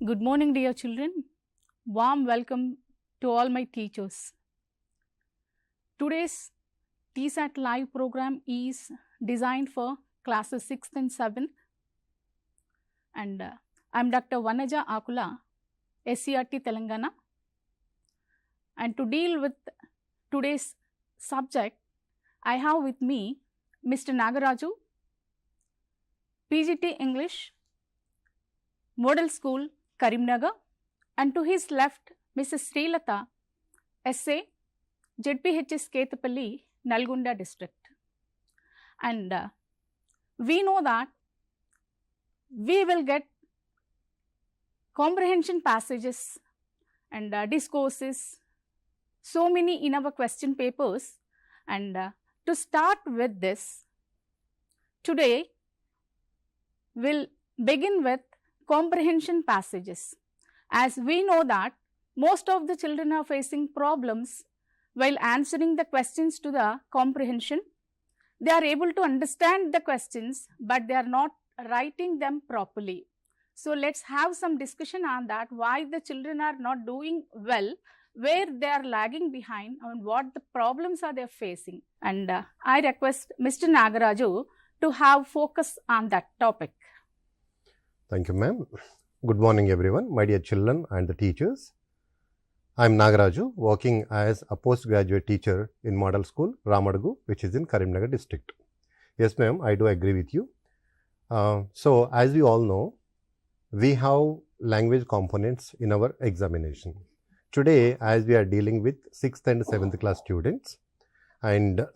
Good morning, dear children. Warm welcome to all my teachers. Today's TSAT live program is designed for classes 6th and 7th, and I'm Dr. Vanaja Akula, SCERT Telangana, and to deal with today's subject, I have with me Mr. Nagaraju, PGT English, Model School, Karimnagar, and to his left, Mrs. Srilata, SA, ZPHS Ketapalli, Nalgonda district. And we know that we will get comprehension passages and discourses, so many in our question papers. And to start with this, today we'll begin with comprehension passages. As we know that most of the children are facing problems while answering the questions to the comprehension. They are able to understand the questions, but they are not writing them properly. So let's have some discussion on that, why the children are not doing well, where they are lagging behind, and what the problems are they facing. And I request Mr. Nagaraju to have focus on that topic. Thank you, ma'am. Good morning, everyone, my dear children and the teachers. I am Nagaraju, working as a postgraduate teacher in Model School, Ramadagu, which is in Karimnagar district. Yes, ma'am, I do agree with you. So, as we all know, we have language components in our examination. Today, as we are dealing with 6th and 7th class students, and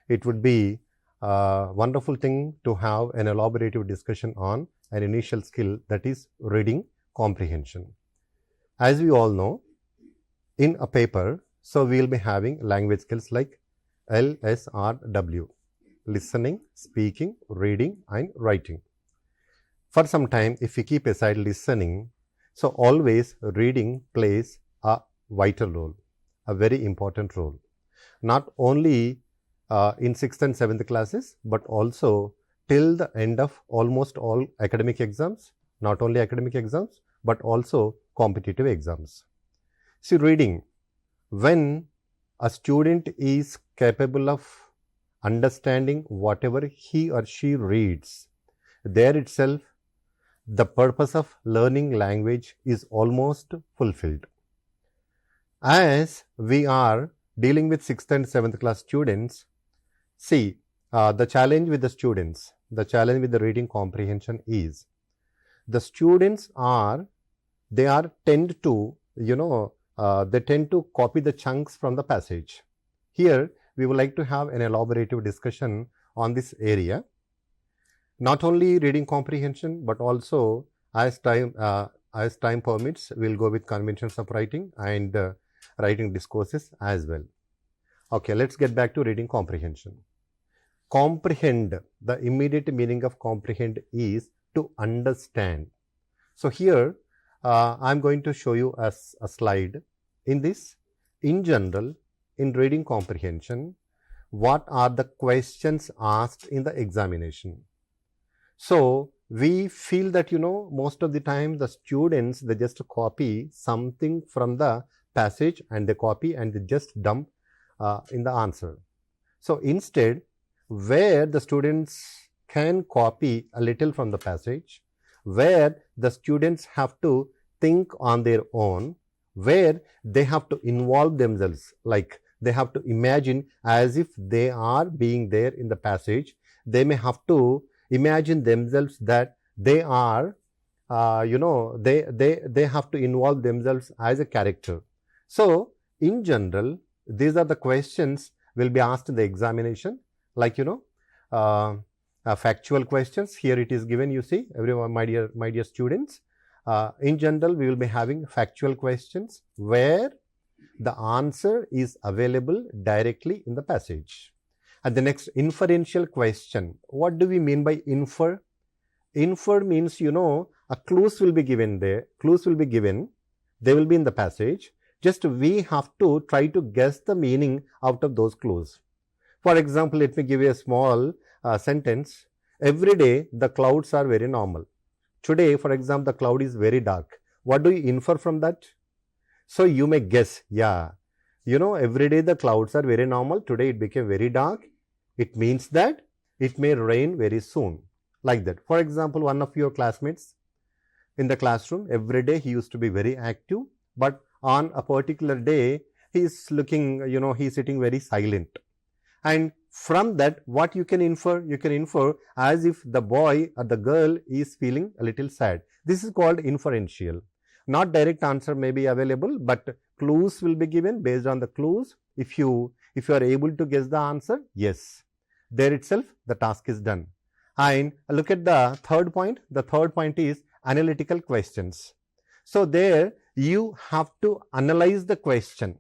it would be a wonderful thing to have an elaborative discussion on an initial skill, that is reading comprehension. As we all know, in a paper, so we will be having language skills like LSRW, listening, speaking, reading and writing. For some time, if we keep aside listening, so always reading plays a vital role, a very important role, not only in 6th and 7th classes, but also till the end of almost all academic exams, not only academic exams, but also competitive exams. See, reading, when a student is capable of understanding whatever he or she reads, there itself the purpose of learning language is almost fulfilled. As we are dealing with 6th and 7th class students, see, the challenge with the students, the challenge with the reading comprehension is the students tend to, they tend to copy the chunks from the passage. Here, we would like to have an elaborative discussion on this area. Not only reading comprehension, but also as time permits, we will go with conventions of writing and writing discourses as well. Okay, let's get back to reading comprehension. Comprehend, the immediate meaning of comprehend is to understand. So here, I am going to show you a slide. In this, in general, in reading comprehension, what are the questions asked in the examination? So, we feel that, most of the time the students, they just copy something from the passage and they copy and they just dump in the answer. So, instead, where the students can copy a little from the passage, where the students have to think on their own, where they have to involve themselves, like they have to imagine as if they are being there in the passage. They may have to imagine themselves that they are, they have to involve themselves as a character. So, in general, these are the questions will be asked in the examination, like, factual questions. Here it is given, you see, everyone, my dear students. In general, we will be having factual questions where the answer is available directly in the passage. And the next, inferential question. What do we mean by infer? Infer means, a clues will be given there. Clues will be given. They will be in the passage. Just we have to try to guess the meaning out of those clues. For example, let me give you a small sentence. Every day, the clouds are very normal. Today, for example, the cloud is very dark. What do you infer from that? So you may guess, yeah, every day the clouds are very normal. Today it became very dark. It means that it may rain very soon. Like that. For example, one of your classmates in the classroom, every day he used to be very active, but on a particular day, he is looking, he is sitting very silent. And from that, what you can infer? You can infer as if the boy or the girl is feeling a little sad. This is called inferential. Not direct answer may be available, but clues will be given. Based on the clues, if you are able to guess the answer, yes, there itself the task is done. And look at the third point. The third point is analytical questions. So there you have to analyze the question.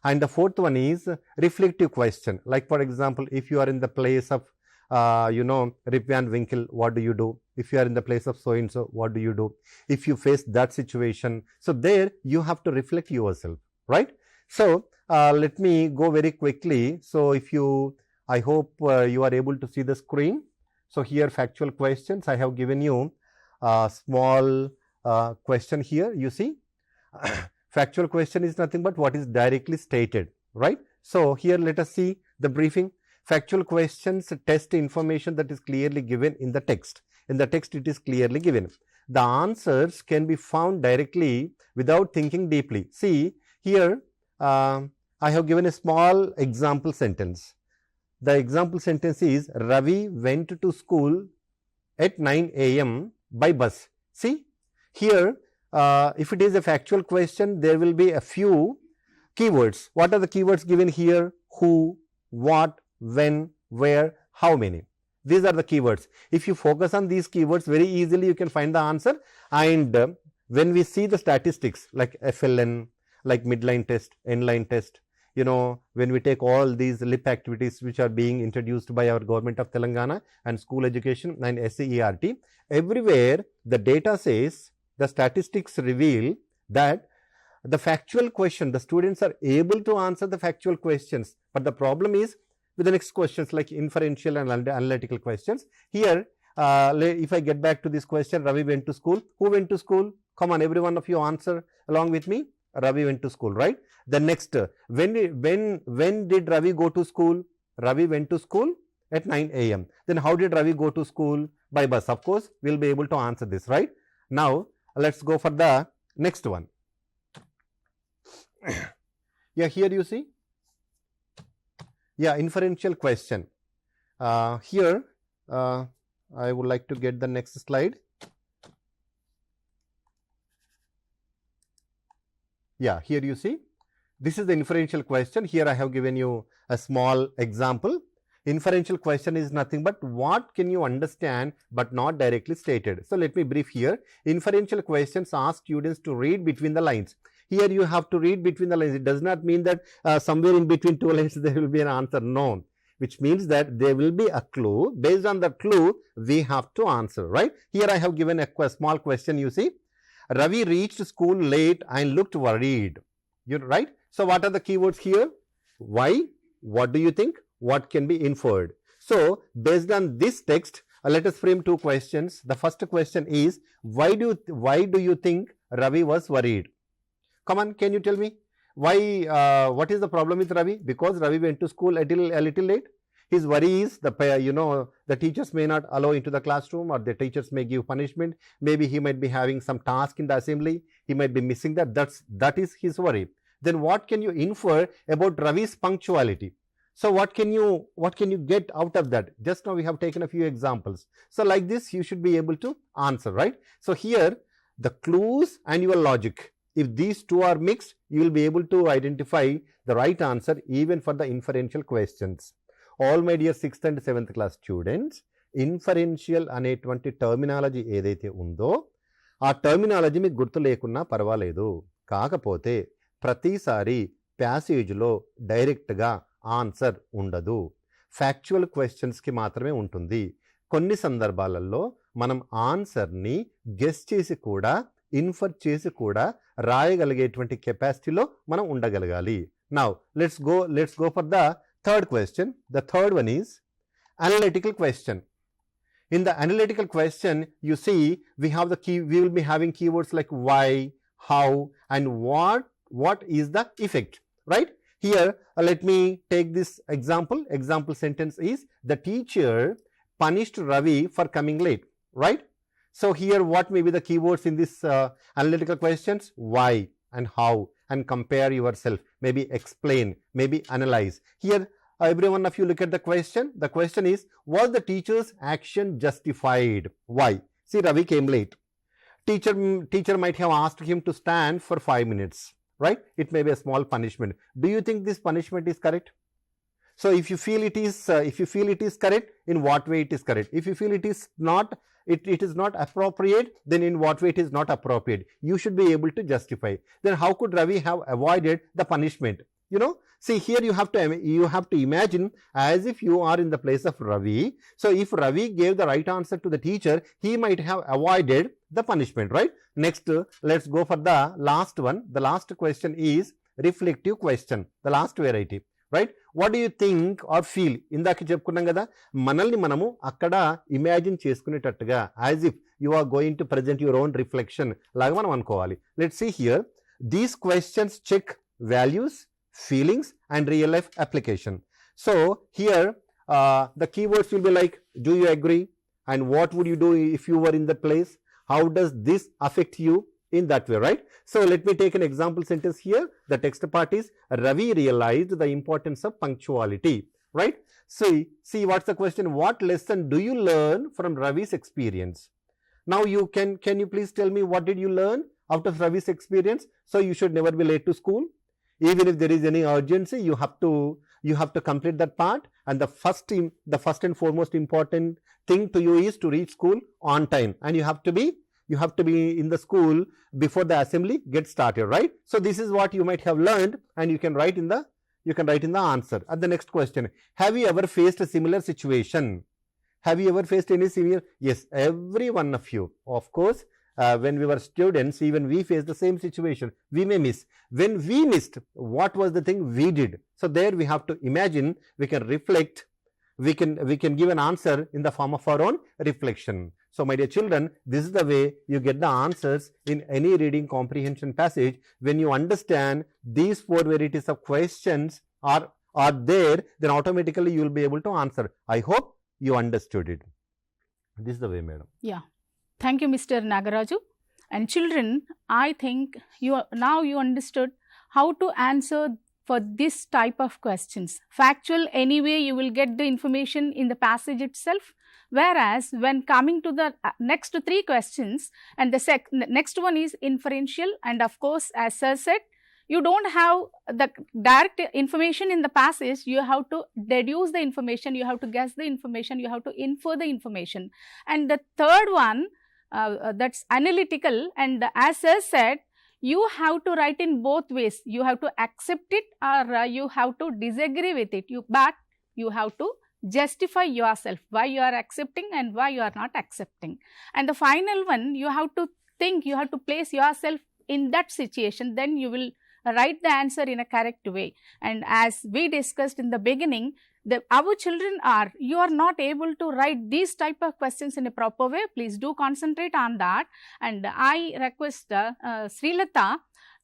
And the fourth one is reflective question. Like for example, if you are in the place of Rip Van Winkle, what do you do? If you are in the place of so and so, what do you do? If you face that situation, so there you have to reflect yourself, right? So let me go very quickly. So I hope you are able to see the screen. So here factual questions. I have given you a small question here. You see, factual question is nothing but what is directly stated, right? So here let us see the briefing. Factual questions test information that is clearly given in the text. In the text it is clearly given. The answers can be found directly without thinking deeply. See here I have given a small example sentence. The example sentence is Ravi went to school at 9 a.m. by bus. See here if it is a factual question, there will be a few keywords. What are the keywords given here? Who, what, when, where, how many. These are the keywords. If you focus on these keywords, very easily you can find the answer. And when we see the statistics like FLN, like midline test, endline test, when we take all these LIP activities which are being introduced by our government of Telangana and school education and SCERT, everywhere the data says, the statistics reveal that the factual question, the students are able to answer the factual questions. But the problem is with the next questions like inferential and analytical questions. Here, if I get back to this question, Ravi went to school. Who went to school? Come on, every one of you answer along with me. Ravi went to school, right? The next, when did Ravi go to school? Ravi went to school at 9 a.m. Then how did Ravi go to school? By bus. Of course, we'll be able to answer this, right? Now, let's go for the next one. Yeah, here you see. Yeah, inferential question. Here, I would like to get the next slide. Yeah, here you see. This is the inferential question. Here I have given you a small example. Inferential question is nothing but what can you understand but not directly stated. So let me brief here. Inferential questions ask students to read between the lines. Here you have to read between the lines. It does not mean that somewhere in between two lines there will be an answer. No. Which means that there will be a clue. Based on the clue, we have to answer, right? Here I have given a small question, you see. Ravi reached school late and looked worried. Right? So what are the keywords here? Why? What do you think? What can be inferred? So based on this text, let us frame two questions. The first question is, why do you think Ravi was worried? Come on, can you tell me? Why? What is the problem with Ravi? Because Ravi went to school a little late. His worry is the teachers may not allow into the classroom, or the teachers may give punishment. Maybe he might be having some task in the assembly. He might be missing that. That is his worry. Then what can you infer about Ravi's punctuality? So what can you get out of that? Just now we have taken a few examples. So like this you should be able to answer, right? So here the clues and your logic, if these two are mixed, you will be able to identify the right answer even for the inferential questions. All my dear 6th and 7th class students, inferential అనేటువంటి terminology ఏదైతే ఉందో ఆ terminology మీకు గుర్తు లేకున్నా పర్వాలేదు. కాకపోతే ప్రతిసారి ప్యాసేజ్లో డైరెక్ట్గా ఆన్సర్ ఉండదు. ఫ్యాక్చువల్ క్వశ్చన్స్కి మాత్రమే ఉంటుంది. కొన్ని సందర్భాలలో మనం ఆన్సర్ని గెస్ చేసి కూడా ఇన్ఫర్ చేసి కూడా రాయగలిగేటువంటి కెపాసిటీలో మనం ఉండగలగాలి. Now let's go for the third question. The third one is analytical question. In the analytical question, you see we have the key, we will be having keywords like why, how, and what is the effect, right? Here, let me take this example. Example sentence is, the teacher punished Ravi for coming late, right? So here what may be the keywords in this analytical questions? Why and how, and compare yourself, maybe explain, maybe analyze. Here every one of you look at the question. The question is, was the teacher's action justified? Why? See, Ravi came late. Teacher might have asked him to stand for 5 minutes, right? It may be a small punishment. Do you think this punishment is correct? So if you feel it is correct, in what way it is correct? If you feel it is not, it is not appropriate, then in what way it is not appropriate? You should be able to justify. Then how could Ravi have avoided the punishment? You know, see, here you have to imagine as if you are in the place of Ravi. So if Ravi gave the right answer to the teacher, he might have avoided the punishment, right? Next, let's go for the last one. The last question is reflective question, the last variety, right? What do you think or feel? ఇందాక చెప్పుకున్నాం కదా, మనల్ని మనము అక్కడ imagine చేసుకునేటట్టుగా, as if you are going to present your own reflection లాగా మనం అనుకోవాలి. Let's see here. These questions check values, feelings, and real life application. So here the keywords will be like, do you agree? And what would you do if you were in the place? How does this affect you? In that way, right? So let me take an example sentence here. The text part is, Ravi realized the importance of punctuality, right? See what's the question? What lesson do you learn from Ravi's experience? Now you can you please tell me, what did you learn out of Ravi's experience? So you should never be late to school. Even if there is any urgency, you have to complete that part. And the first and foremost important thing to you is to reach school on time, and you have to be in the school before the assembly gets started, right? So this is what you might have learned, and you can write in the answer. And the next question, have you ever faced a similar situation? Have you ever faced any similar? Yes, every one of you. Of course, when we were students, even we faced the same situation. We may miss. When we missed, what was the thing we did? So there we have to imagine, we can reflect, we can give an answer in the form of our own reflection. So my dear children, this is the way you get the answers in any reading comprehension passage. When you understand these 4 varieties of questions are there, then automatically you will be able to answer. I hope you understood it. This is the way, madam. Yeah. Thank you, Mr. Nagaraju. And children, I think now you understood how to answer for this type of questions. Factual, anyway, you will get the information in the passage itself. Whereas when coming to the next 3 questions, and the next one is inferential, and of course, as Sir said, you don't have the direct information in the passage, you have to deduce the information, you have to guess the information, you have to infer the information. And the third one, that's analytical, and as Sir said, you have to write in both ways. You have to accept it, or you have to disagree with it, but you have to justify yourself why you are accepting and why you are not accepting. And the final one, you have to think, you have to place yourself in that situation, then you will write the answer in a correct way. And as we discussed in the beginning, our children you are not able to write these type of questions in a proper way. Please do concentrate on that. And I request Srilata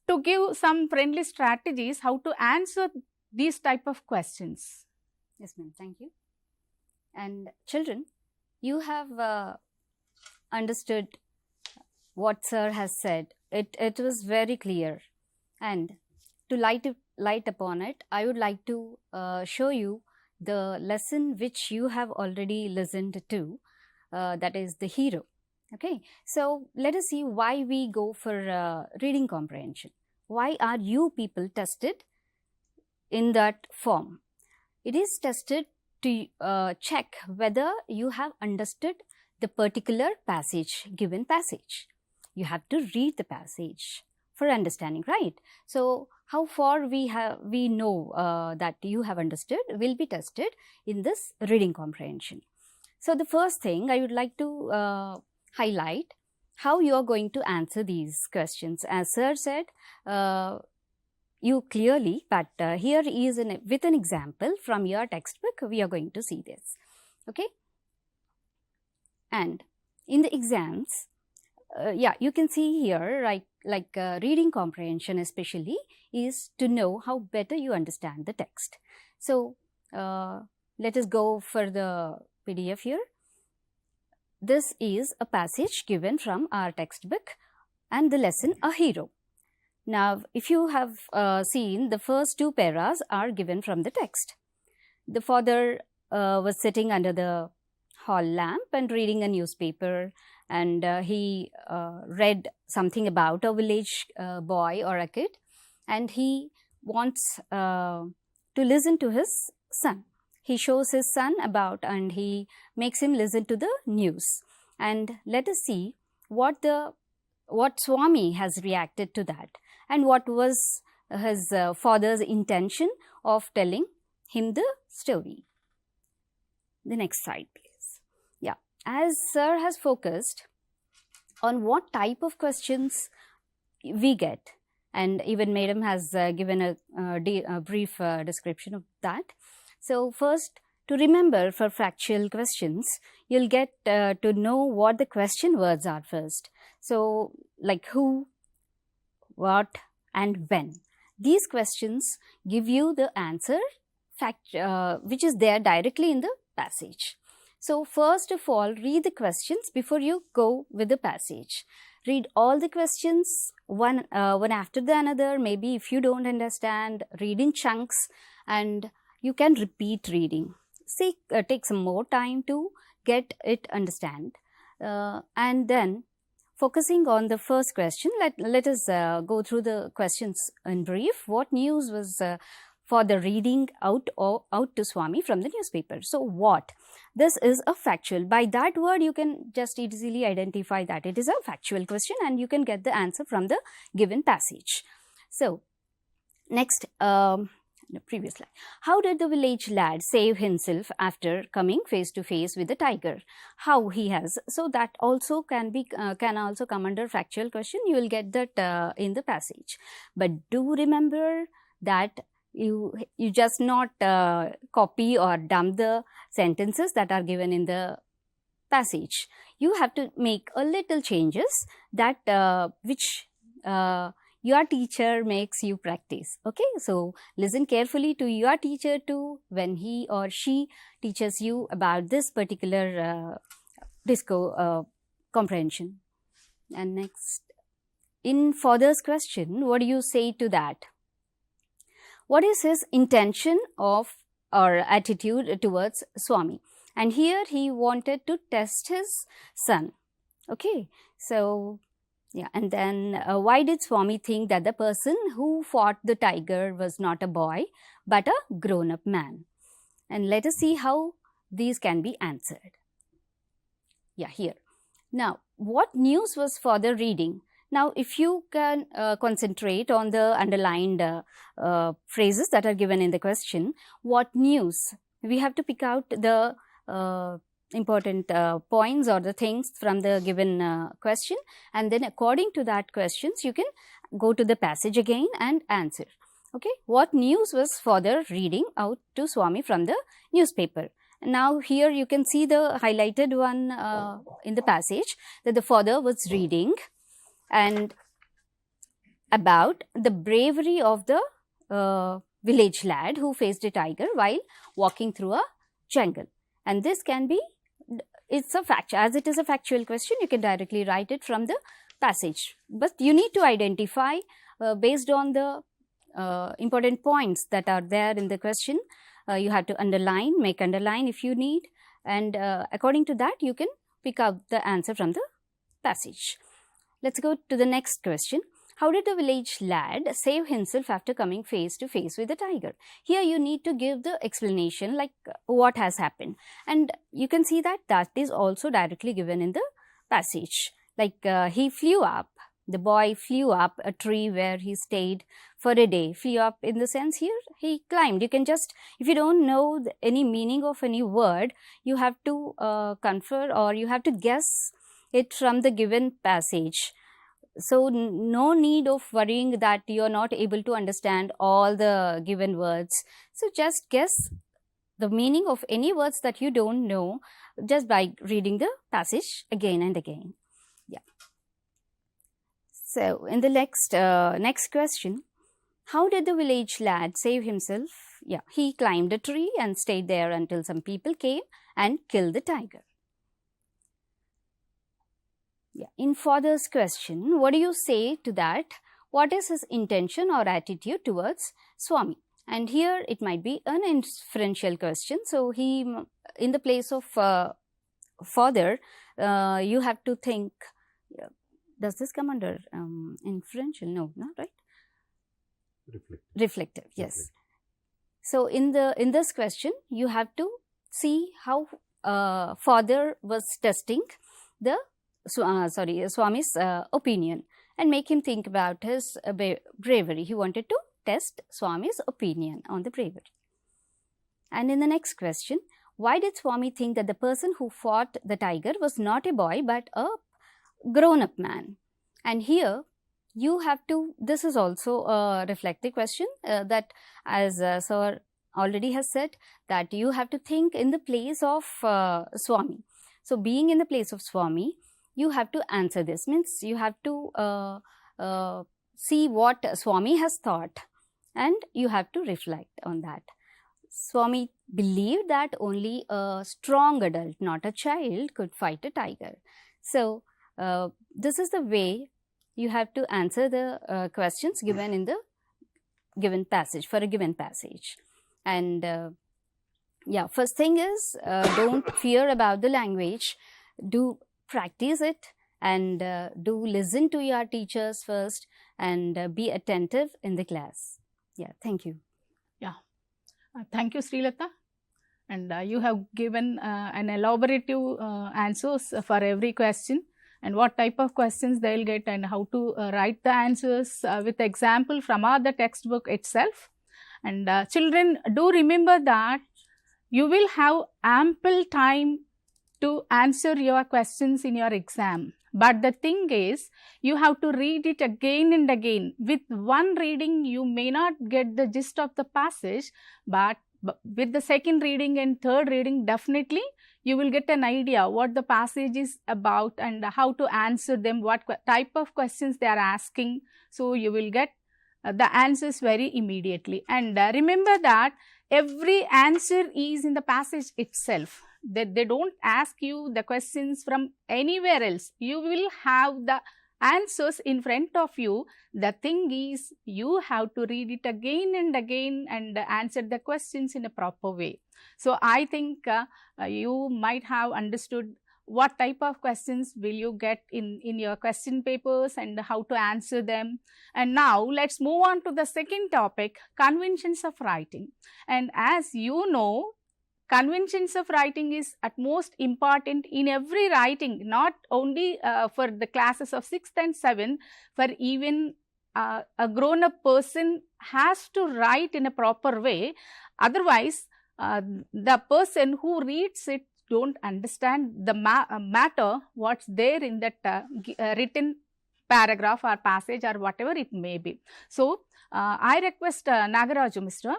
to give some friendly strategies how to answer these type of questions. Yes, ma'am. Thank you. And children, you have understood what Sir has said. It was very clear. And to light upon it, I would like to show you the lesson which you have already listened to, that is the hero. Okay, so let us see why we go for reading comprehension. Why are you people tested in that form? It is tested to check whether you have understood the particular given passage. You have to read the passage for understanding, right? So how far we know that you have understood will be tested in this reading comprehension. So the first thing I would like to highlight how you are going to answer these questions. As Sir said, you clearly, but here is with an example from your textbook, we are going to see this. Okay. And in the exams, you can see here, right, like reading comprehension especially is to know how better you understand the text. So let us go for the PDF here. This is a passage given from our textbook and the lesson A Hero. Now, if you have seen, the first two paras are given from the text. The father was sitting under the hall lamp and reading a newspaper, and he read something about a village boy or a kid, and he wants to listen to his son. He shows his son about and he makes him listen to the news. And let us see what Swami has reacted to that and what was his father's intention of telling him the story. The next slide, please. Yeah, as sir has focused on what type of questions we get, and even madam has given a brief description of that. So first, to remember for factual questions, you'll get to know what the question words are first. So like who, what, and when. These questions give you the answer which is there directly in the passage. So first of all, read the questions before you go with the passage. Read all the questions one after the another. Maybe if you don't understand, read in chunks, and you can repeat reading. Take some more time to get it understand. And then focusing on the first question, let us go through the questions in brief. What news was for the reading out to Swami from the newspaper? So what? This is a factual. By that word, you can just easily identify that it is a factual question and you can get the answer from the given passage. So next, the previous slide. How did the village lad save himself after coming face to face with the tiger? How he has. So that also can also come under factual question. You will get that in the passage. But do remember that you just not copy or dump the sentences that are given in the passage. You have to make a little changes that which your teacher makes you practice. Okay, so listen carefully to your teacher too when he or she teaches you about this particular comprehension. And next, in father's question, what do you say to that? What is his intention of or attitude towards Swami? And here he wanted to test his son. Okay, so yeah, and then why did Swami think that the person who fought the tiger was not a boy but a grown-up man? And let us see how these can be answered. Yeah, here. Now, what news was father reading? Now, if you can concentrate on the underlined phrases that are given in the question, what news? We have to pick out the important points or the things from the given question, and then according to that questions, you can go to the passage again and answer. Okay, what news was father reading out to Swami from the newspaper? Now here you can see the highlighted one in the passage that the father was reading and about the bravery of the village lad who faced a tiger while walking through a jungle. And this can be, it's a fact, as it is a factual question, you can directly write it from the passage. But you need to identify based on the important points that are there in the question. You have to underline, make underline if you need, and according to that you can pick up the answer from the passage. Let's go to the next question. How did the village lad save himself after coming face to face with the tiger? Here you need to give the explanation like what has happened, and you can see that that is also directly given in the passage. Like he flew up, the boy flew up a tree where he stayed for a day. Flew up in the sense here he climbed. You can just, if you don't know any meaning of any word, you have to confer or you have to guess it from the given passage. So no need of worrying that you are not able to understand all the given words. So just guess the meaning of any words that you don't know just by reading the passage again and again. Yeah. So in the next question, how did the village lad save himself? Yeah, he climbed a tree and stayed there until some people came and killed the tiger. Yeah. In father's question, what do you say to that? What is his intention or attitude towards Swami? And here it might be an inferential question. So he, in the place of father, you have to think, does this come under inferential? No, not right? Reflective, yes. Reflective. So in this question, you have to see how father was testing the Swami's opinion and make him think about his bravery. He wanted to test Swami's opinion on the bravery. And in the next question, why did Swami think that the person who fought the tiger was not a boy but a grown-up man? And here you have to, this is also a reflective question that as Sir already has said, that you have to think in the place of Swami. So being in the place of Swami, you have to answer this, means you have to see what Swami has thought and you have to reflect on that. Swami believed that only a strong adult, not a child, could fight a tiger. So this is the way you have to answer the questions given in the given passage, for a given passage. And yeah, first thing is, don't fear about the language. Do practice it and do listen to your teachers first and be attentive in the class. Yeah, thank you. Yeah, thank you, Srilata. And you have given an elaborative answers for every question and what type of questions they will get and how to write the answers with example from the textbook itself. And children, do remember that you will have ample time to answer your questions in your exam. But the thing is, you have to read it again and again. With one reading, you may not get the gist of the passage, but with the second reading and third reading, definitely you will get an idea what the passage is about and how to answer them, what type of questions they are asking. So you will get the answers very immediately. And remember that every answer is in the passage itself. They don't ask you the questions from anywhere else. You will have the answers in front of you. The thing is, you have to read it again and again and answer the questions in a proper way. So I think you might have understood what type of questions will you get in your question papers and how to answer them. And now let's move on to the second topic, conventions of writing. And as you know, conventions of writing is at most important in every writing, not only for the classes of 6th and 7th, for even a grown-up person has to write in a proper way. Otherwise, the person who reads it don't understand the matter, what's there in that written paragraph or passage or whatever it may be. So, I request Nagaraju, Mr.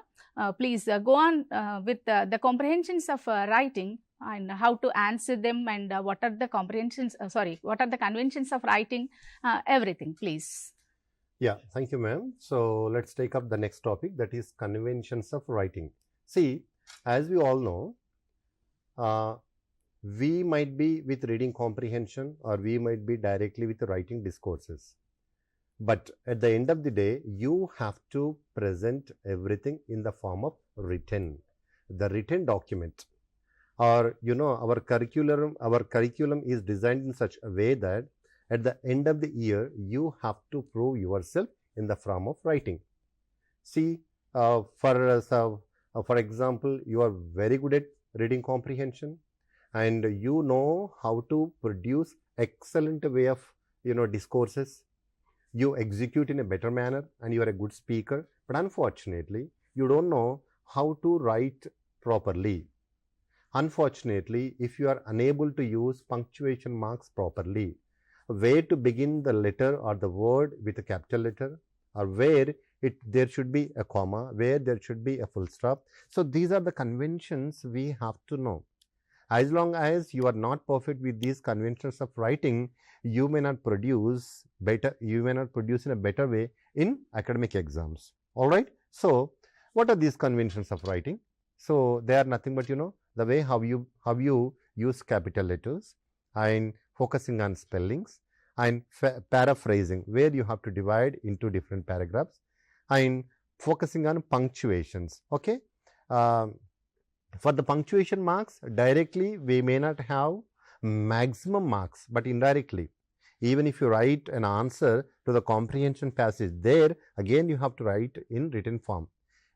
Please go on with the comprehensions of writing and how to answer them and what are the comprehensions, what are the conventions of writing, everything, please. Yeah, thank you, ma'am. So, let's take up the next topic, that is conventions of writing. See, as we all know, we might be with reading comprehension or we might be directly with writing discourses. But at the end of the day, you have to present everything in the form of written, the written document. Or, you know, our curriculum is designed in such a way that at the end of the year, you have to prove yourself in the form of writing. See, for example, you are very good at reading comprehension and you know how to produce excellent way of, you know, discourses. You execute in a better manner and you are a good speaker, but unfortunately, you don't know how to write properly. Unfortunately, if you are unable to use punctuation marks properly, where to begin the letter or the word with a capital letter, or where there should be a comma, where there should be a full stop. So these are the conventions we have to know. As long as you are not perfect with these conventions of writing, you may not produce in a better way in academic exams. All right. So what are these conventions of writing? So they are nothing but, the way how you use capital letters, and focusing on spellings, and paraphrasing, where you have to divide into different paragraphs, and focusing on punctuations. Okay. For the punctuation marks, directly we may not have maximum marks, but indirectly, even if you write an answer to the comprehension passage, there again you have to write in written form.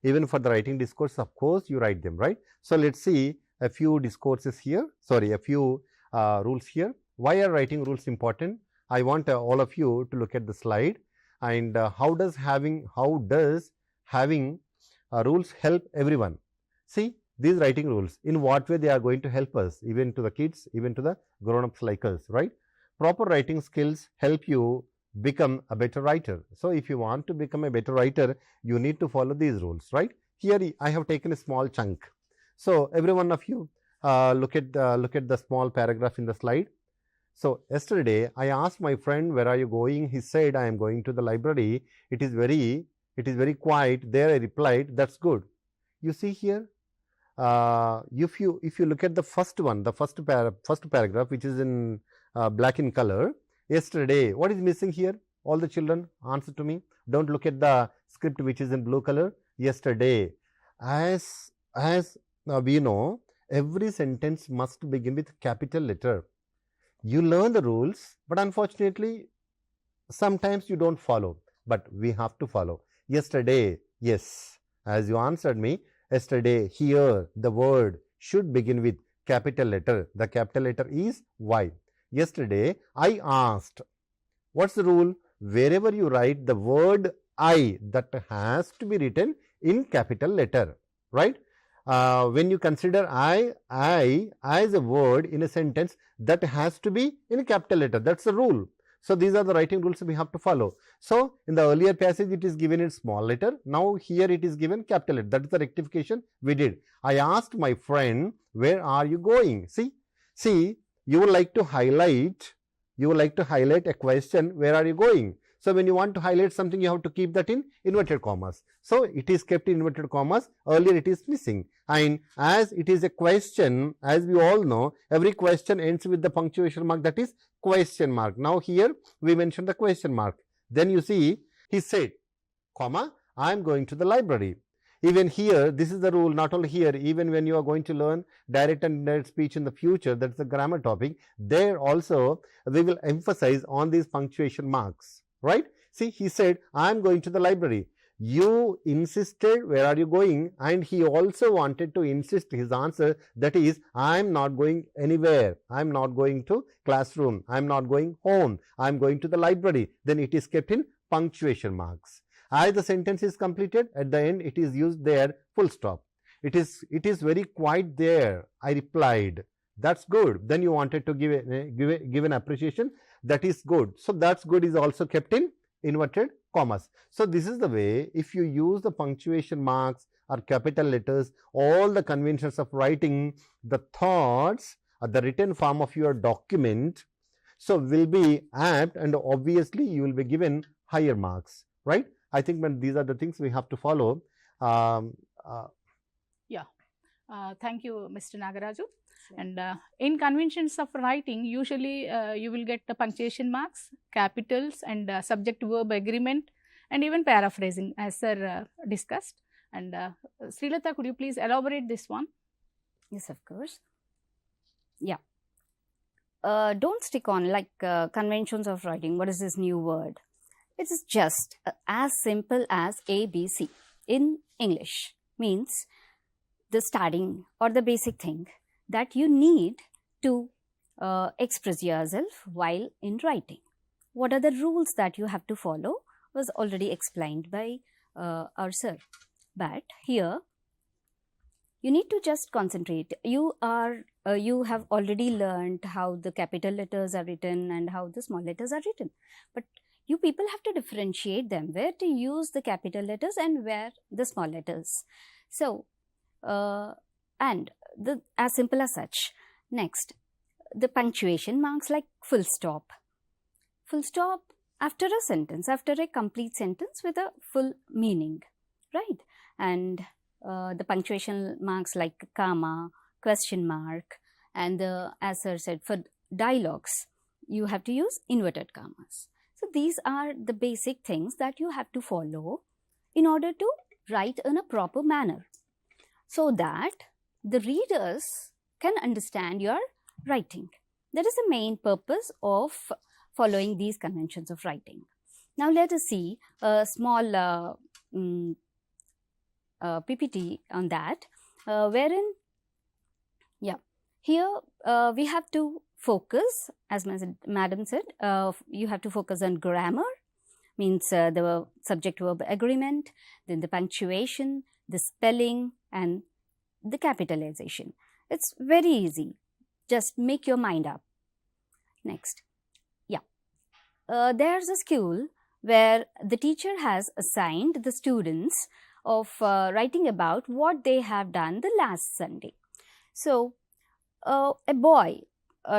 Even for the writing discourse, of course, you write them, right? So let's see a few discourses here, a few rules here. Why are writing rules important? I want all of you to look at the slide, and how does having rules help everyone? See, these writing rules, in what way they are going to help us, even to the kids, even to the grown-ups like us, right? Proper writing skills help you become a better writer. So if you want to become a better writer, you need to follow these rules, right? Here I have taken a small chunk. So every one of you look at the small paragraph in the slide. So yesterday I asked my friend, where are you going? He said, I am going to the library. It is very quiet. There I replied, that's good. You see here, if you look at the first one, the first paragraph, which is in black in color, yesterday, what is missing here? All the children, answer to me. Don't look at the script which is in blue color. Yesterday, as we know, every sentence must begin with capital letter. You learn the rules, but unfortunately, sometimes you don't follow, but we have to follow. Yesterday, yes, as you answered me, yesterday, here the word should begin with capital letter. The capital letter is Y. Yesterday, I asked. What's the rule? Wherever you write the word I, that has to be written in capital letter, right? When you consider I as a word in a sentence, that has to be in a capital letter. That's the rule. So these are the writing rules we have to follow. So in the earlier passage, it is given in small letter. Now here it is given capital letter. That is the rectification we did. I asked my friend, where are you going? See, you would like to highlight a question, where are you going? So when you want to highlight something, you have to keep that in inverted commas. So it is kept in inverted commas. Earlier it is missing. And as it is a question, as we all know, every question ends with the punctuation mark, that is question mark. Now here we mentioned the question mark. Then you see, he said, comma, I am going to the library. Even here, this is the rule, not only here, even when you are going to learn direct and indirect speech in the future, that's the grammar topic, there also we will emphasize on these punctuation marks, right? See, he said, I am going to the library. You insisted, where are you going? And he also wanted to insist his answer, that is, I am not going anywhere. I am not going to classroom. I am not going home. I am going to the library. Then it is kept in punctuation marks. As the sentence is completed, at the end it is used there, full stop. It is very quiet there. I replied, that's good. Then you wanted to give an appreciation, that is good. So that's good is also kept in inverted commas. So this is the way, if you use the punctuation marks or capital letters, all the conventions of writing, the thoughts or the written form of your document, so will be apt, and obviously you will be given higher marks, right? I think when these are the things we have to follow. Thank you, Mr. Nagaraju. And in conventions of writing, usually you will get the punctuation marks, capitals, and subject-verb agreement, and even paraphrasing, as sir discussed. And Srilata, could you please elaborate this one? Yes, of course. Yeah. Don't stick on like conventions of writing. What is this new word? It is just as simple as ABC in English. Means the starting or the basic thing that you need to express yourself while in writing. What are the rules that you have to follow was already explained by our sir. But here you need to just concentrate. You have already learned how the capital letters are written and how the small letters are written. But you people have to differentiate them, where to use the capital letters and where the small letters. So, and as simple as such. Next, the punctuation marks like full stop. Full stop after a sentence, after a complete sentence with a full meaning, right? And the punctuation marks like comma, question mark, and as Sir said, for dialogues, you have to use inverted commas. So these are the basic things that you have to follow in order to write in a proper manner, so that the readers can understand your writing. That is the main purpose of following these conventions of writing. Now let us see a small PPT on that, wherein, here we have to focus, as Madam said, you have to focus on grammar, means the subject-verb agreement, then the punctuation, the spelling, and the capitalization. It's very easy. Just make your mind up. Next. There's a school where the teacher has assigned the students of writing about what they have done the last Sunday. So, a boy,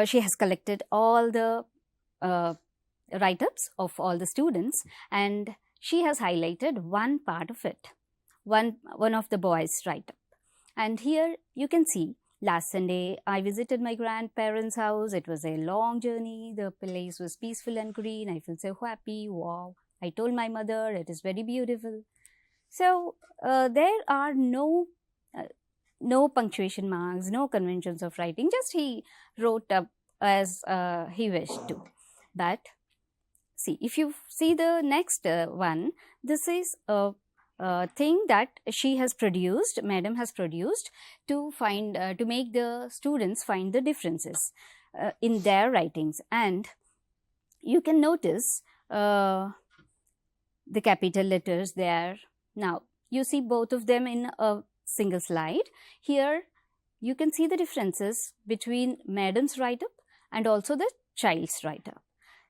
she has collected all the write-ups of all the students, and she has highlighted one part of it, one of the boys' write-up. And here you can see, last Sunday, I visited my grandparents' house. It was a long journey. The place was peaceful and green. I felt so happy. Wow. I told my mother, it is very beautiful. So, there are no punctuation marks, no conventions of writing. Just he wrote up as he wished to. But, see, if you see the next one, this is a thing that she has produced, Madam has produced, to find, to make the students find the differences in their writings. And you can notice the capital letters there. Now, you see both of them in a single slide. Here, you can see the differences between Madam's write-up and also the child's write-up.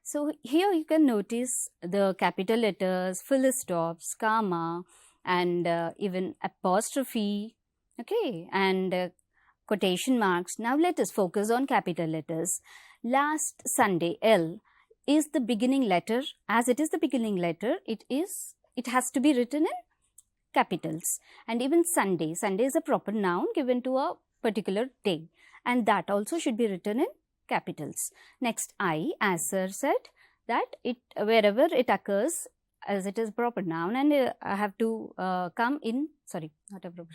So, here you can notice the capital letters, full stops, comma, and even apostrophe, okay, and quotation marks. Now, let us focus on capital letters. Last Sunday, L is the beginning letter. As it is the beginning letter, it has to be written in capitals. And even Sunday is a proper noun given to a particular day, and that also should be written in capitals. Next, I, as Sir said, that it wherever it occurs, as it is proper noun, and have to come in, sorry, not a proper,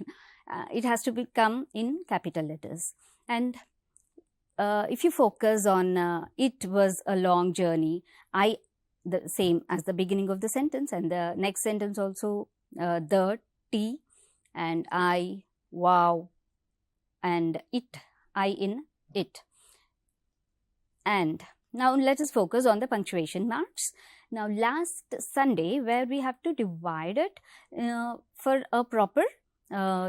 it has to come in capital letters. And if you focus on it was a long journey, I, the same as the beginning of the sentence, and the next sentence also, the, T, and I, wow, and it, I in it. And now let us focus on the punctuation marks. Now, last Sunday, where we have to divide it for a proper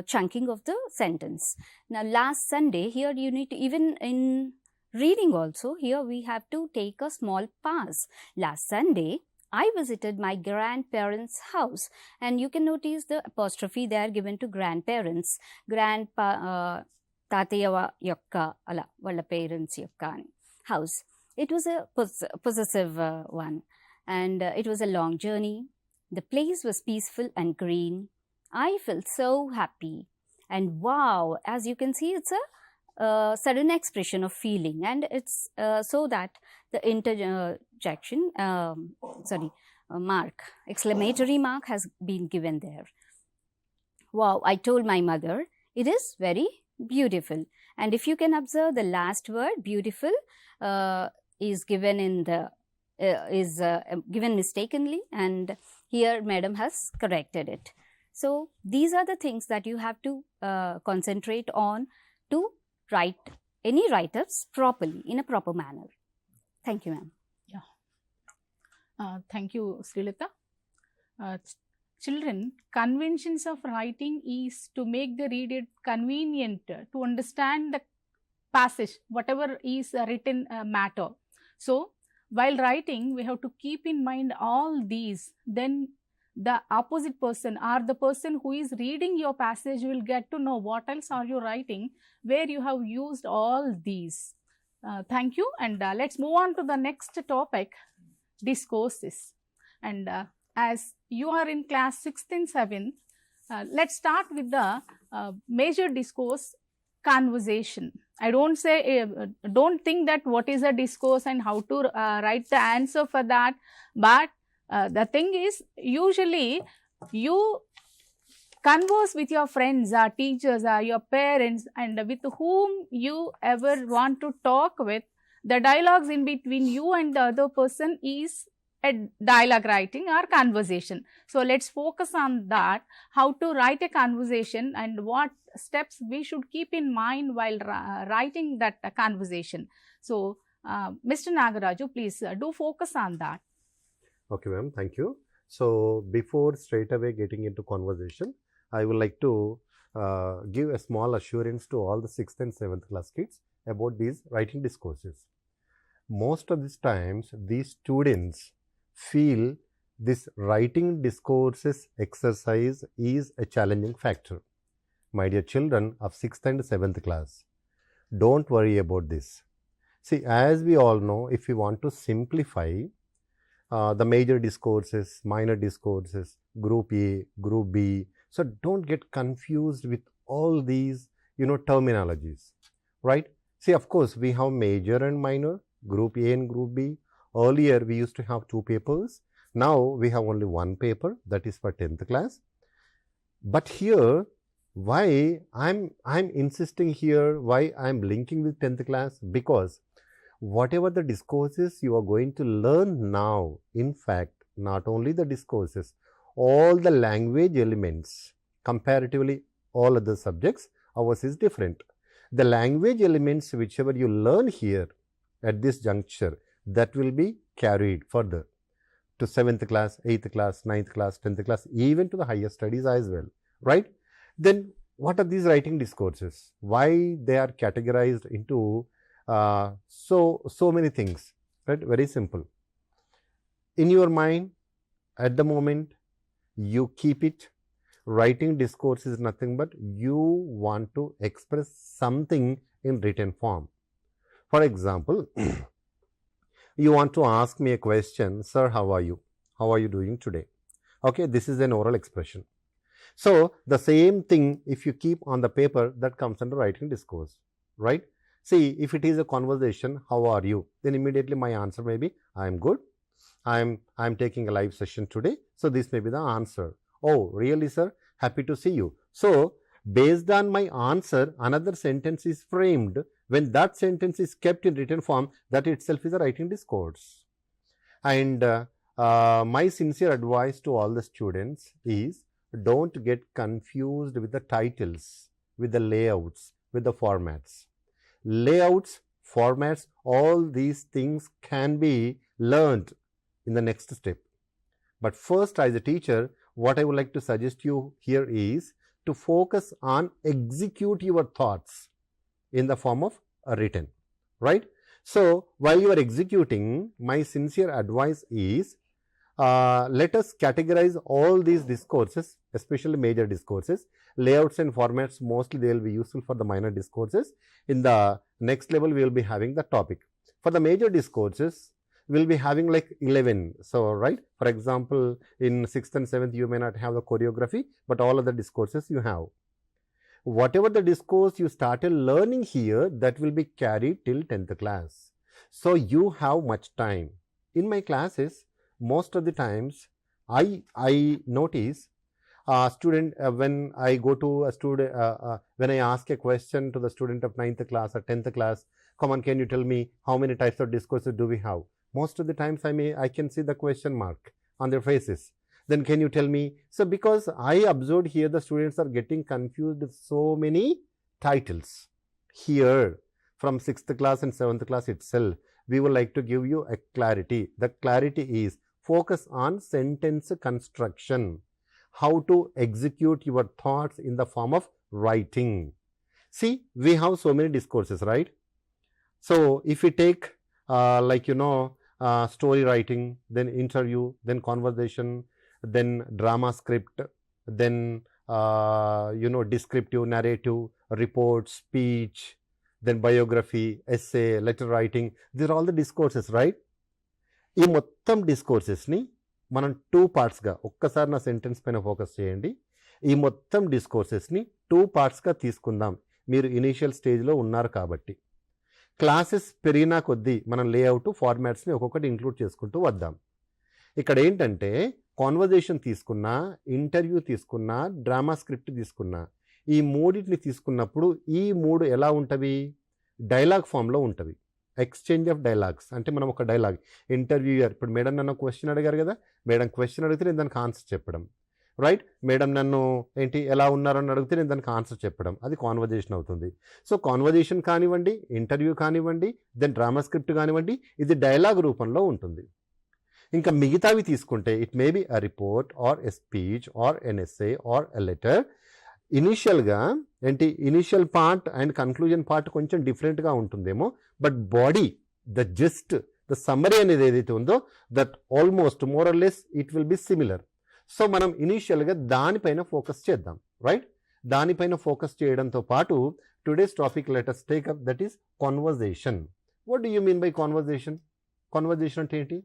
chunking of the sentence. Now, last Sunday, here you need to, even in reading also, here we have to take a small pause. Last Sunday, I visited my grandparents' house, and you can notice the apostrophe there given to grandparents. Grandpa, Tataya yokka, ala, valla parents yokka house. It was a possessive one, and it was a long journey. The place was peaceful and green. I felt so happy, and wow, as you can see, it's a sudden expression of feeling, and it's so that the interjection, mark, exclamatory mark has been given there. Wow, I told my mother, it is very beautiful. And if you can observe, the last word, beautiful, is given in the given mistakenly, and here Madam has corrected it. So these are the things that you have to concentrate on to write any write-ups properly, in a proper manner. Thank you, ma'am. Yeah. Thank you, Srilata. Children, conventions of writing is to make the reader convenient to understand the passage, whatever is written matter. So, while writing, we have to keep in mind all these. Then the opposite person or the person who is reading your passage will get to know what else are you writing, where you have used all these. Thank you, and let's move on to the next topic, discourses. And as you are in class 6th and 7th, let's start with the major discourse, conversation. I don't say, don't think that what is a discourse and how to write the answer for that, but the thing is, usually you converse with your friends or teachers or your parents, and with whom you ever want to talk with, the dialogues in between you and the other person is a dialogue writing or conversation. So let's focus on that, how to write a conversation and what steps we should keep in mind while writing that conversation. So Mr. Nagaraju, please do focus on that. Okay, ma'am, thank you. So before straight away getting into conversation, I would like to give a small assurance to all the 6th and 7th class kids about these writing discourses. Most of these times, these students feel this writing discourses exercise is a challenging factor. My dear children of 6th and 7th class, don't worry about this. See, as we all know, if we want to simplify the major discourses, minor discourses, group A, group B, so don't get confused with all these, terminologies, right? See, of course, we have major and minor, group A and group B. Earlier, we used to have 2 papers. Now, we have only 1 paper, that is for 10th class. But here, why I'm insisting here, why I'm linking with 10th class, because whatever the discourses you are going to learn now, in fact, not only the discourses, all the language elements, comparatively all other subjects, ours is different. The language elements whichever you learn here at this juncture, that will be carried further to 7th class, 8th class, 9th class, 10th class, even to the higher studies as well, right? Then what are these writing discourses? Why they are categorized into so many things, right? Very simple. In your mind, at the moment, you keep it. Writing discourse is nothing but you want to express something in written form. For example, you want to ask me a question, sir, how are you? How are you doing today? Okay, this is an oral expression. So, the same thing, if you keep on the paper, that comes under writing discourse, right? See, if it is a conversation, how are you? Then immediately my answer may be, I am good. I'm taking a live session today. So, this may be the answer. Oh, really, sir? Happy to see you. So, based on my answer, another sentence is framed. When that sentence is kept in written form, that itself is a writing discourse. And my sincere advice to all the students is, don't get confused with the titles, with the layouts, with the formats. Layouts, formats, all these things can be learned in the next step. But first, as a teacher, what I would like to suggest you here is to focus on execute your thoughts in the form of a written, right? So, while you are executing, my sincere advice is, let us categorize all these discourses, especially major discourses. Layouts and formats, mostly they will be useful for the minor discourses. In the next level, we will be having the topic. For the major discourses, we will be having like 11. So, right, for example, in 6th and 7th, you may not have the choreography, but all other discourses you have. Whatever the discourse you started learning here, that will be carried till 10th class. So, you have much time. In my classes, most of the times, I notice student, when I go to a student, when I ask a question to the student of 9th class or 10th class, come on, can you tell me how many types of discourses do we have? Most of the times I can see the question mark on their faces. Then can you tell me? So, because I observed here the students are getting confused with so many titles. Here, from 6th class and 7th class itself, we would like to give you a clarity. The clarity is focus on sentence construction. How to execute your thoughts in the form of writing. See, we have so many discourses, right? So, if we take story writing, then interview, then conversation, then drama script, then descriptive, narrative, report, speech, then biography, essay, letter writing. These are all the discourses, right? ఈ మొత్తం డిస్కోర్సెస్ని మనం 2 పార్ట్స్గా, ఒక్కసారి నా sentence పైన focus చేయండి. ఈ మొత్తం డిస్కోర్సెస్ని 2 పార్ట్స్గా తీసుకుందాం. మీరు ఇనీషియల్ స్టేజ్లో ఉన్నారు కాబట్టి. క్లాసెస్ పెరిగినా కొద్దీ మనం లేఅవుట్ ఫార్మాట్స్ని ఒక్కొక్కటి ఇంక్లూడ్ చేసుకుంటూ వద్దాం. ఇక్కడ ఏంటంటే కాన్వర్జేషన్ తీసుకున్నా, ఇంటర్వ్యూ తీసుకున్నా, డ్రామా స్క్రిప్ట్ తీసుకున్నా, ఈ మూడింటిని తీసుకున్నప్పుడు ఈ 3 ఎలా ఉంటవి? డైలాగ్ ఫామ్లో ఉంటవి. ఎక్స్చేంజ్ ఆఫ్ డైలాగ్స్ అంటే మనం ఒక డైలాగ్, ఇంటర్వ్యూయర్, ఇప్పుడు మేడం నన్ను క్వశ్చన్ అడిగారు కదా, మేడం క్వశ్చన్ అడిగితే నేను దానికి ఆన్సర్ చెప్పడం, రైట్? మేడం నన్ను ఏంటి ఎలా ఉన్నారని అడిగితే నేను దానికి ఆన్సర్ చెప్పడం, అది కాన్వర్జేషన్ అవుతుంది. సో కాన్వర్జేషన్ కానివ్వండి, ఇంటర్వ్యూ కానివ్వండి, దెన్ డ్రామా స్క్రిప్ట్ కానివ్వండి, ఇది డైలాగ్ రూపంలో ఉంటుంది. ఇంకా మిగతావి తీసుకుంటే it may be a report or a speech or an essay or a letter. ఇనీషియల్గా ఏంటి, initial part and conclusion part కొంచెం డిఫరెంట్గా ఉంటుందేమో, but body, the just, the summary అనేది ఏదైతే ఉందో that almost more or less it will be similar. So మనం ఇనీషియల్గా దానిపైన ఫోకస్ చేద్దాం, రైట్? దానిపైన ఫోకస్ చేయడంతో పాటు today's topic letters take up, that is conversation. What do you mean by conversation? Conversation అంటే ఏంటి?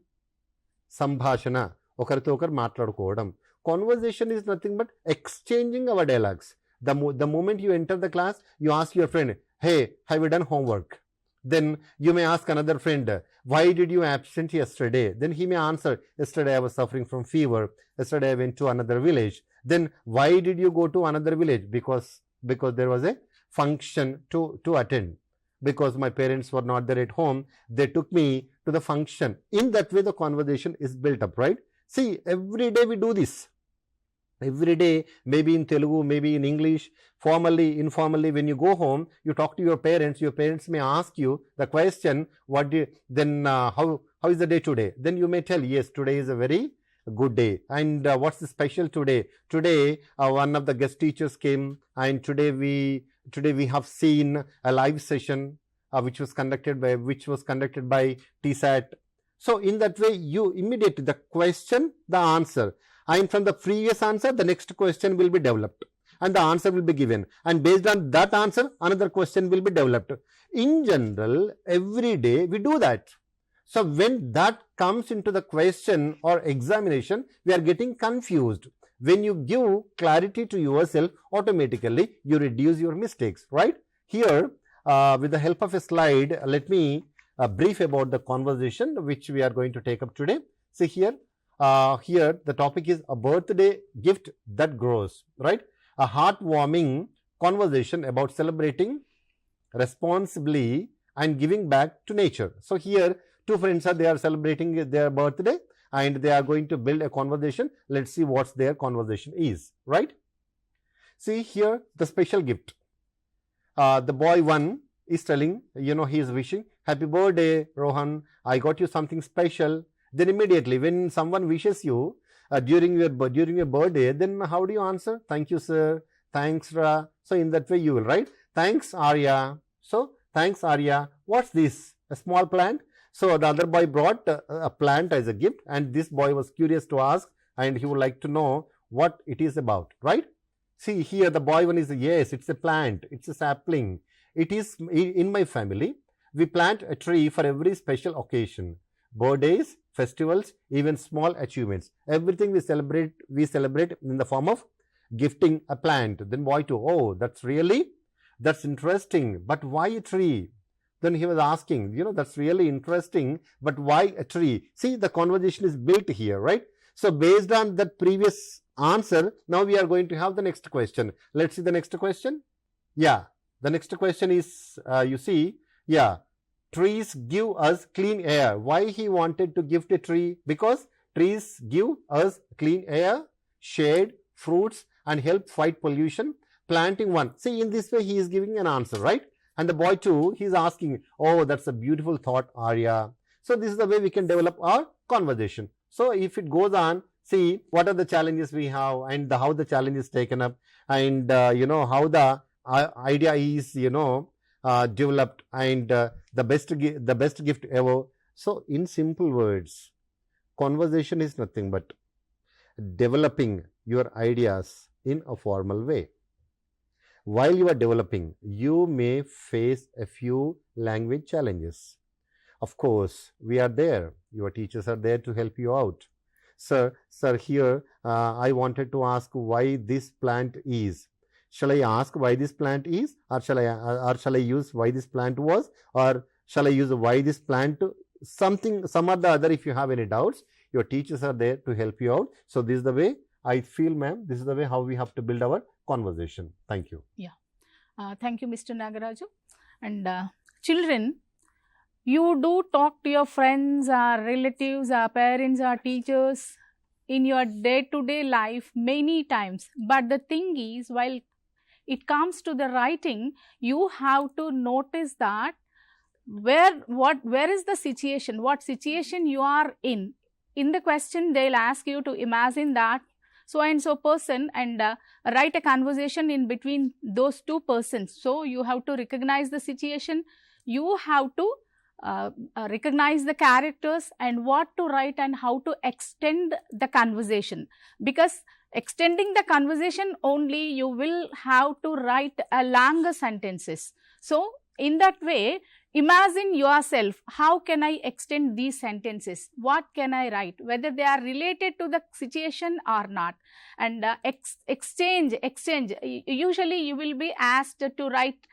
సంభాషణ, ఒకరితో ఒకరు మాట్లాడుకోవడం. Conversation is nothing but exchanging our dialogues. The moment you enter the class, you ask your friend, hey, have you done homework? Then you may ask another friend, why did you absent yesterday? Then he may answer, yesterday I was suffering from fever, yesterday I went to another village. Then why did you go to another village? Because there was a function to attend. Because my parents were not there at home, they took me to the function. In that way the conversation is built up, right? See, every day we do this. Every day, maybe in Telugu, maybe in English, formally, informally, when you go home, you talk to your parents may ask you the question, how is the day today? Then you may tell, yes, today is a very good day. And what's the special today? Today, one of the guest teachers came, and today we have seen a live session which was conducted by TSAT. So in that way, you immediately, the question, the answer, and from the previous answer, the next question will be developed and the answer will be given. And based on that answer, another question will be developed. In general, every day we do that. So when that comes into the question or examination, we are getting confused. When you give clarity to yourself, automatically you reduce your mistakes, right? Here, with the help of a slide, let me brief about the conversation which we are going to take up today. See here the topic is a birthday gift that grows, right? A heartwarming conversation about celebrating responsibly and giving back to nature. So here 2 friends they are celebrating their birthday and they are going to build a conversation. Let's see what their conversation is, right? See here the special gift. The boy 1 is telling, he is wishing, happy birthday Rohan, I got you something special. Then immediately when someone wishes you during your birthday, then how do you answer? Thank you sir, thanks Ra. So in that way you will write, thanks Arya. So thanks Arya, what's this? A small plant. So the other boy brought a plant as a gift, and this boy was curious to ask and he would like to know what it is about, right? See here the boy 1 is, yes, it's a plant, it's a sapling. It is in my family, we plant a tree for every special occasion. Birthdays, festivals, even small achievements. Everything we celebrate in the form of gifting a plant. Then boy 2, oh, that's interesting, but why a tree? Then he was asking, that's really interesting, but why a tree? See, the conversation is built here, right? So based on that previous answer, now we are going to have the next question. Let's see the next question. Yeah, the next question is, trees give us clean air. Why he wanted to gift a tree? Because trees give us clean air, shade, fruits, and help fight pollution. Planting 1. See, in this way he is giving an answer, right? And the boy 2, he is asking, oh, that's a beautiful thought, Arya. So this is the way we can develop our conversation. So if it goes on, see what are the challenges we have and how the challenge is taken up, and how the idea is developed, and the best gift ever. So, in simple words, conversation is nothing but developing your ideas in a formal way. While you are developing, you may face a few language challenges. Of course, we are there. Your teachers are there to help you out. Sir, here I wanted to ask why this plant is. Shall I ask why this plant is, or shall I use why this plant was, or shall I use why this plant something, some or the other? If you have any doubts, your teachers are there to help you out. So this is the way I feel, ma'am. This is the way how we have to build our conversation. Thank you. Yeah. Thank you, Mr. Nagaraju. And children, you do talk to your friends, or relatives, or parents, or teachers in your day-to-day life many times. But the thing is, while it comes to the writing, you have to notice that where is the situation, what situation you are in. In the question, they'll ask you to imagine that so and so person and write a conversation in between those two persons. So you have to recognize the situation, you have to recognize the characters and what to write and how to extend the conversation, because extending the conversation only you will have to write a longer sentences. So in that way, imagine yourself, how can I extend these sentences, what can I write, whether they are related to the situation or not. And exchange, usually you will be asked to write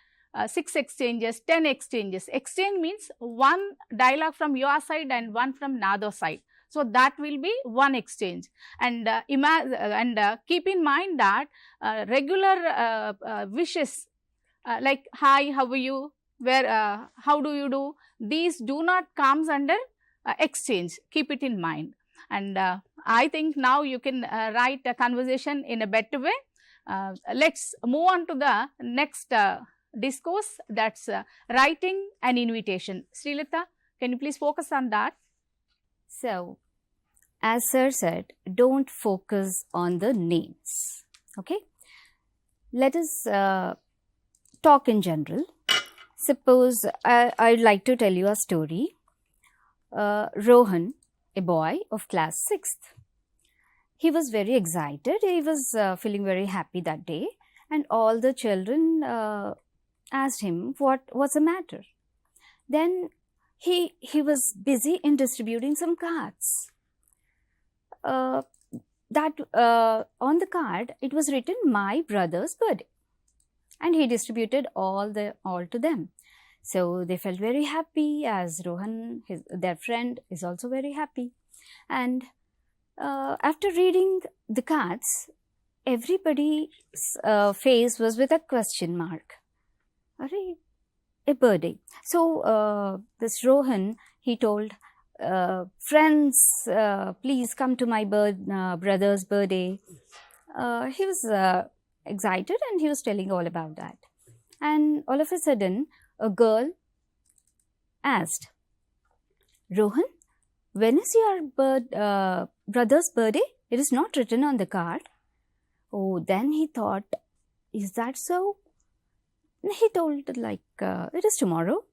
6 exchanges, 10 exchanges. Exchange means one dialogue from your side and one from another side. So that will be one exchange. And keep in mind that regular wishes like hi, how are you, where, how do you do, these do not comes under exchange. Keep it in mind. And I think now you can write a conversation in a better way. Let's move on to the next discourse, that's writing an invitation. Srilata, can you please focus on that? So, as sir said, don't focus on the names. Okay, let us talk in general. Suppose I'd like to tell you a story. Rohan, a boy of class 6th, he was very excited. He was feeling very happy that day, and all the children asked him what was the matter. Then he was busy in distributing some cards. On the card it was written my brother's birthday, and he distributed all to them. So they felt very happy, as Rohan, their friend, is also very happy. And after reading the cards, everybody's face was with a question mark. A birthday. So this Rohan, he told, friends, please come to my brother's birthday. He was excited and he was telling all about that. And all of a sudden, a girl asked, Rohan, when is your brother's birthday? It is not written on the card. Oh, then he thought, is that so? He told, like, it is tomorrow.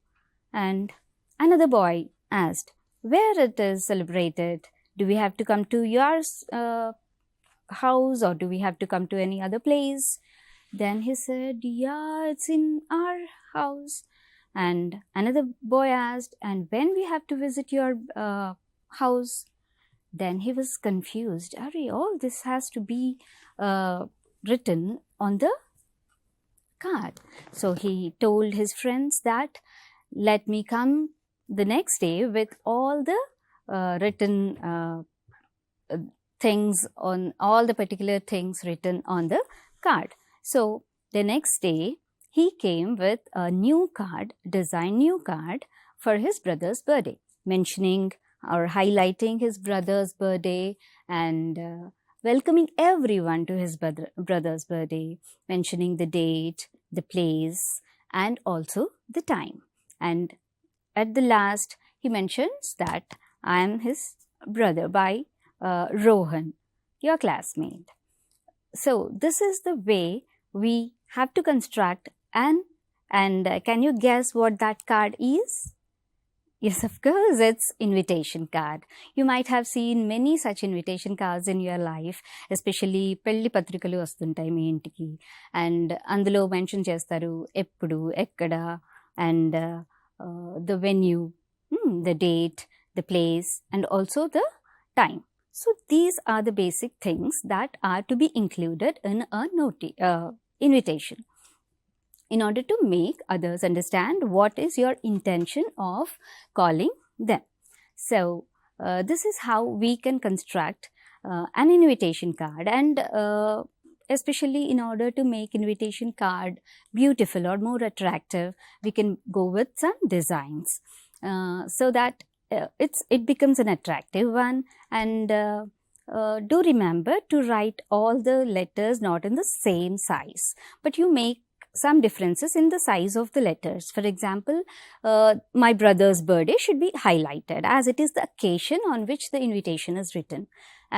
And another boy asked, where it is celebrated? Do we have to come to your house, or do we have to come to any other place? Then he said, yeah, it's in our house. And another boy asked, and when we have to visit your house? Then he was confused. All this has to be written on the card. So he told his friends that, let me come the next day with all the written things, on all the particular things written on the card. So the next day he came with a new card, designed new card for his brother's birthday, mentioning or highlighting his brother's birthday and welcoming everyone to his brother's birthday, mentioning the date, the place, and also the time. And at the last, he mentions that I am his brother by Rohan, your classmate. So this is the way we have to construct and can you guess what that card is? Yes, of course, it's invitation card. You might have seen many such invitation cards in your life, especially పెళ్లి పత్రికలు వస్తుంటాయి మీ ఇంటికి, and అందులో mention చేస్తారు ఎప్పుడు, ఎక్కడ, and the venue, the date, the place, and also the time. So these are the basic things that are to be included in a invitation, in order to make others understand what is your intention of calling them. So this is how we can construct an invitation card, and especially in order to make invitation card beautiful or more attractive, we can go with some designs so that it becomes an attractive one. And do remember to write all the letters not in the same size, but you make some differences in the size of the letters. For example, my brother's birthday should be highlighted, as it is the occasion on which the invitation is written.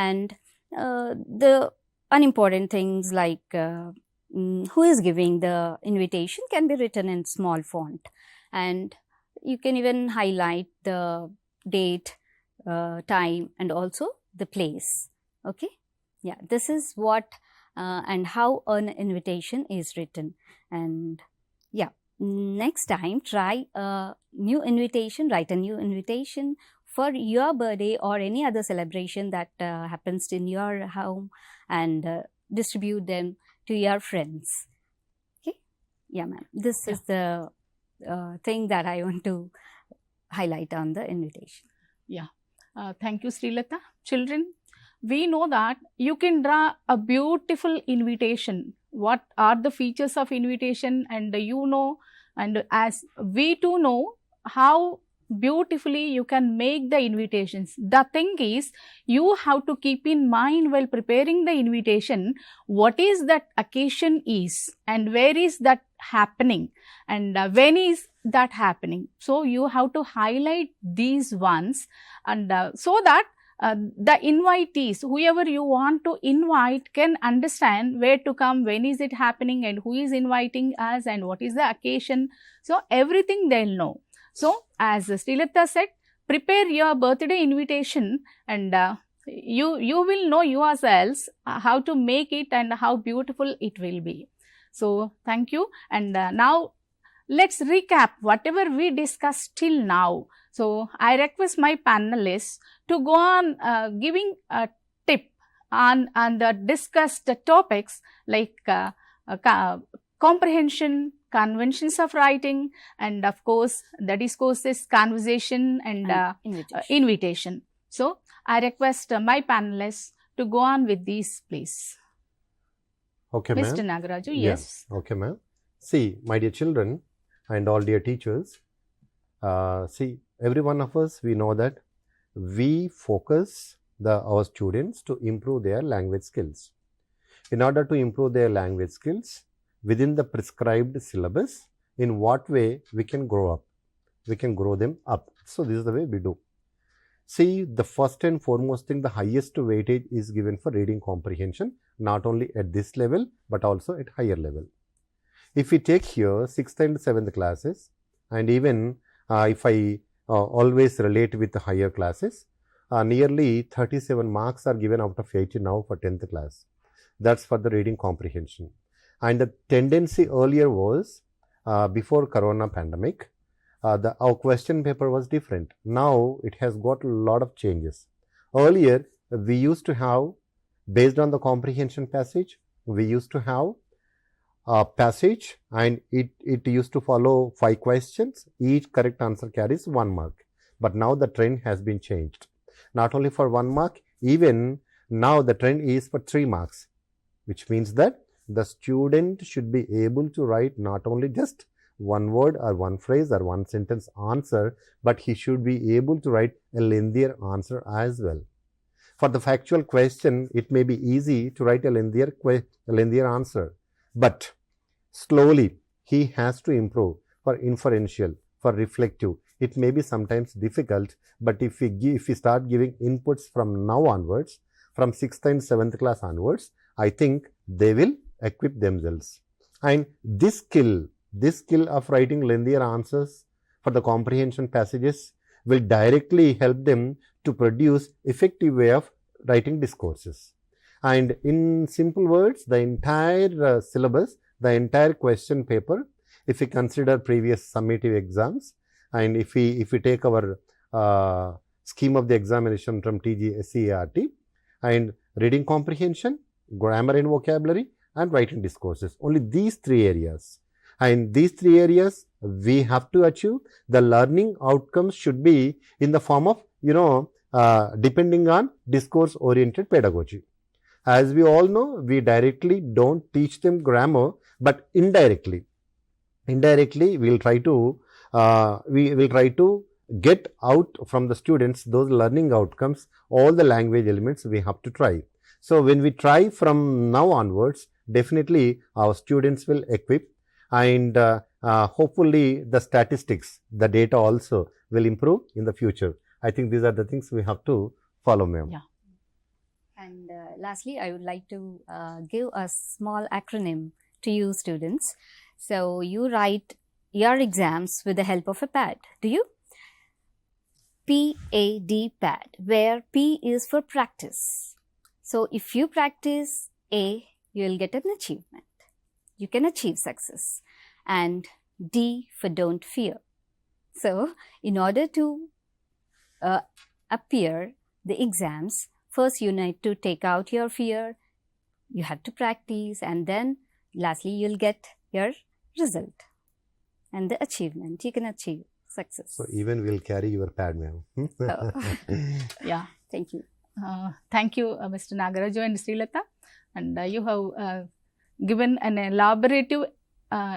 And the unimportant things like who is giving the invitation can be written in small font, and you can even highlight the date, time, and also the place. Okay, yeah, this is what and how an invitation is written. And yeah, next time try a new invitation, write a new invitation for your birthday or any other celebration that happens in your home, and distribute them to your friends. Okay, yeah ma'am, this is the thing that I want to highlight on the invitation. Thank you, Srilata. Children, we know that you can draw a beautiful invitation. What are the features of invitation? And you know, and as we too know, how beautifully you can make the invitations. The thing is, you have to keep in mind while preparing the invitation, what is that occasion is, and where is that happening, and when is that happening. So you have to highlight these ones, and so that the invitees, whoever you want to invite, can understand where to come, when is it happening, and who is inviting us, and what is the occasion. So everything they'll know. So as Srilata said, prepare your birthday invitation, and you will know yourselves how to make it and how beautiful it will be. So thank you. And now let's recap whatever we discussed till now. So I request my panelists to go on giving a tip on the discussed topics like comprehension, conventions of writing, and of course the discourses, conversation, and invitation. So I request my panelists to go on with these, please. Okay, ma'am. Mr. Nagaraju, yes. Okay, ma'am. See, my dear children and all dear teachers, see, every one of us, we know that we focus our students to improve their language skills. In order to improve their language skills within the prescribed syllabus, in what way we can grow up? We can grow them up. So this is the way we do. See, the first and foremost thing, the highest weightage is given for reading comprehension, not only at this level, but also at higher level. If we take here 6th and 7th classes, and even if I always relate with the higher classes, nearly 37 marks are given out of 80 now for 10th class. That's for the reading comprehension. And the tendency earlier was, before Corona pandemic, our question paper was different. Now it has got a lot of changes. Earlier, we used to have, based on the comprehension passage, we used to have a passage, and it used to follow 5 questions. Each correct answer carries 1 mark. But now the trend has been changed. Not only for 1 mark, even now the trend is for 3 marks, which means that the student should be able to write not only just 1 word or 1 phrase or 1 sentence answer, but he should be able to write a lengthier answer as well. For the factual question, it may be easy to write a lengthier answer, but slowly he has to improve for inferential, for reflective. It may be sometimes difficult, but if we start giving inputs from now onwards, from 6th and 7th class onwards, I think they will equip themselves. And this skill of writing lengthier answers for the comprehension passages will directly help them to produce effective way of writing discourses. And in simple words, the entire syllabus, the entire question paper, if we consider previous summative exams, and if we take our scheme of the examination from TG SCERT, and reading comprehension, grammar and vocabulary, and writing discourses, only these 3 areas. And these 3 areas we have to achieve. The learning outcomes should be in the form of, depending on discourse oriented pedagogy. As we all know, we directly don't teach them grammar, but indirectly we will try to get out from the students those learning outcomes, all the language elements we have to try. So when we try from now onwards, definitely our students will equip, and hopefully the statistics, the data also will improve in the future. I think these are the things we have to follow, ma'am. Yeah. And lastly, I would like to give a small acronym to you students. So you write your exams with the help of a pad. Do you? PAD, pad, where P is for practice. So if you practice A, you will get an achievement. You can achieve success. And D for don't fear. So in order to appear the exams, first you need to take out your fear, you have to practice, and then lastly you'll get your result and the achievement. You can achieve success. So even we'll carry your pad, ma'am. Yeah. Thank you. Thank you, Mr. Nagaraju and Srilata. And you have given an elaborative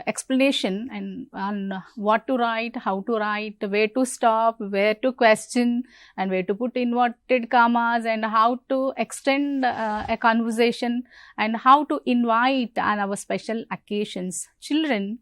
explanation and on what to write, how to write, where to stop, where to question, and where to put inverted commas, and how to extend a conversation, and how to invite on our special occasions. Children,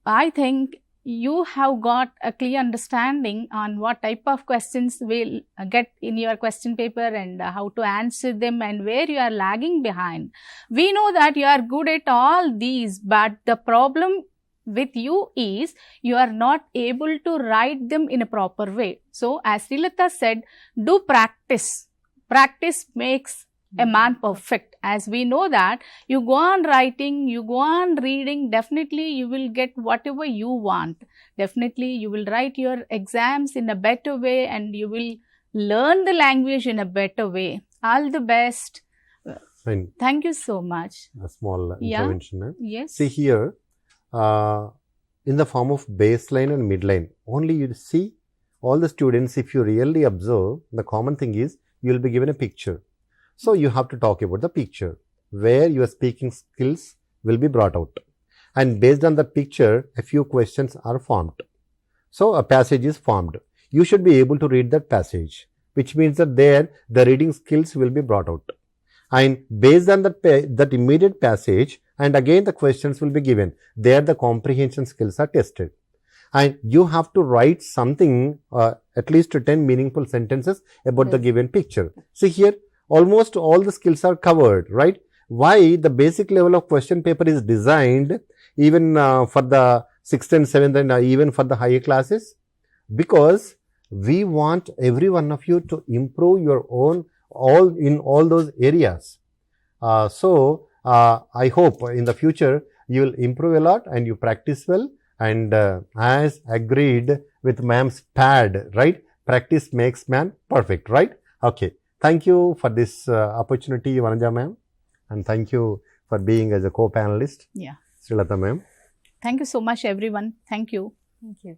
I think you have got a clear understanding on what type of questions will get in your question paper and how to answer them and where you are lagging behind. We know that you are good at all these, but the problem with you is you are not able to write them in a proper way. So, as Srilata said, do practice. Practice makes a man perfect. As we know that you go on writing, you go on reading, definitely you will get whatever you want. Definitely you will write your exams in a better way and you will learn the language in a better way. All the best. Fine. Thank you so much. A small intervention, ma'am. Yes. See here, in the form of baseline and midline, only you see all the students, if you really observe, the common thing is you will be given a picture. So you have to talk about the picture where your speaking skills will be brought out, and based on the picture a few questions are formed. So a passage is formed. You should be able to read that passage, which means that there the reading skills will be brought out, and based on that immediate passage, and again the questions will be given. There the comprehension skills are tested, and you have to write something, at least 10 meaningful sentences about the given picture. See here, almost all the skills are covered, right? Why the basic level of question paper is designed even for the 6th and 7th and even for the higher classes? Because we want every one of you to improve your own in all those areas. So I hope in the future you will improve a lot and you practice well, and as agreed with ma'am's pad, right? Practice makes man perfect, right? Okay. Thank you for this opportunity, Vanaja ma'am, and thank you for being as a co-panelist. Yeah. Srilata ma'am. Thank you so much, everyone. Thank you. Thank you.